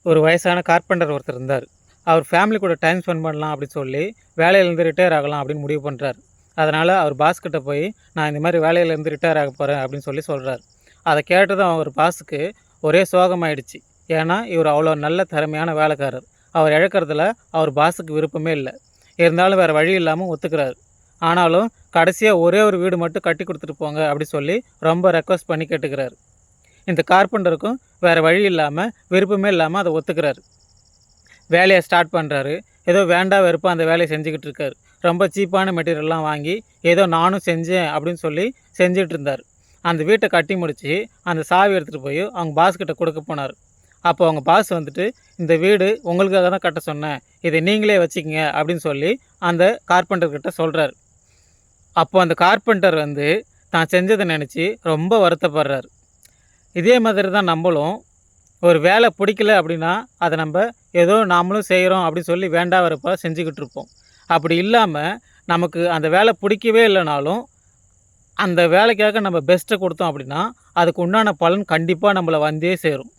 ஒரு வயசான கார்பெண்டர் ஒருத்தர் இருந்தார். அவர் ஃபேமிலி கூட டைம் ஸ்பெண்ட் பண்ணலாம் அப்படின்னு சொல்லி, வேலையிலேருந்து ரிட்டயர் ஆகலாம் அப்படின்னு முடிவு பண்ணுறாரு. அதனால் அவர் பாஸ் கிட்ட போய், நான் இந்த மாதிரி வேலையிலேருந்து ரிட்டயர் ஆக போகிறேன் அப்படின்னு சொல்கிறார். அதை கேட்டதும் அவர் பாஸுக்கு ஒரே சோகமாயிடுச்சு. ஏன்னா, இவர் அவ்வளோ நல்ல திறமையான வேலைக்காரர். அவர் இழக்கிறதுல அவர் பாஸுக்கு விருப்பமே இல்லை. இருந்தாலும் வேறு வழி இல்லாமல் ஒத்துக்கிறாரு. ஆனாலும் கடைசியாக ஒரே ஒரு வீடு மட்டும் கட்டி கொடுத்துட்டு போங்க அப்படி சொல்லி ரொம்ப ரெக்வஸ்ட் பண்ணி கேட்டுக்கிறாரு. இந்த கார்பெண்டருக்கும் வேறு வழி இல்லாமல், விருப்பமே இல்லாமல் அதை ஒத்துக்கிறாரு. வேலையை ஸ்டார்ட் பண்ணுறாரு. ஏதோ வேண்டா வெறுப்பாக அந்த வேலையை செஞ்சுக்கிட்டு இருக்காரு. ரொம்ப சீப்பான மெட்டீரியல்லாம் வாங்கி ஏதோ நானும் செஞ்சேன் அப்படின்னு சொல்லி செஞ்சுட்டு இருந்தார். அந்த வீட்டை கட்டி முடித்து அந்த சாவி எடுத்துகிட்டு போய் அவங்க பாஸ்கிட்ட கொடுக்க போனார். அப்போ அவங்க பாஸ் வந்துட்டு, இந்த வீடு உங்களுக்காக தான் கட்ட சொன்னேன், இதை நீங்களே வச்சுக்கங்க அப்படின்னு சொல்லி அந்த கார்பெண்டர்கிட்ட சொல்கிறார். அப்போ அந்த கார்பெண்டர் வந்து தான் செஞ்சதை நினச்சி ரொம்ப வருத்தப்படுறார். இதே மாதிரி தான் நம்மளும் ஒரு வேலை பிடிக்கல அப்படின்னா அதை நம்ம ஏதோ நாமளும் செய்கிறோம் அப்படின்னு சொல்லி வேண்டா வெறுப்பா செஞ்சுக்கிட்டு இருப்போம். அப்படி இல்லாமல் நமக்கு அந்த வேலை பிடிக்கவே இல்லைனாலும் அந்த வேலைக்காக நம்ம பெஸ்ட்டை கொடுத்தோம் அப்படின்னா அதுக்கு உண்டான பலன் கண்டிப்பாக நம்மளை வந்தே சேரும்.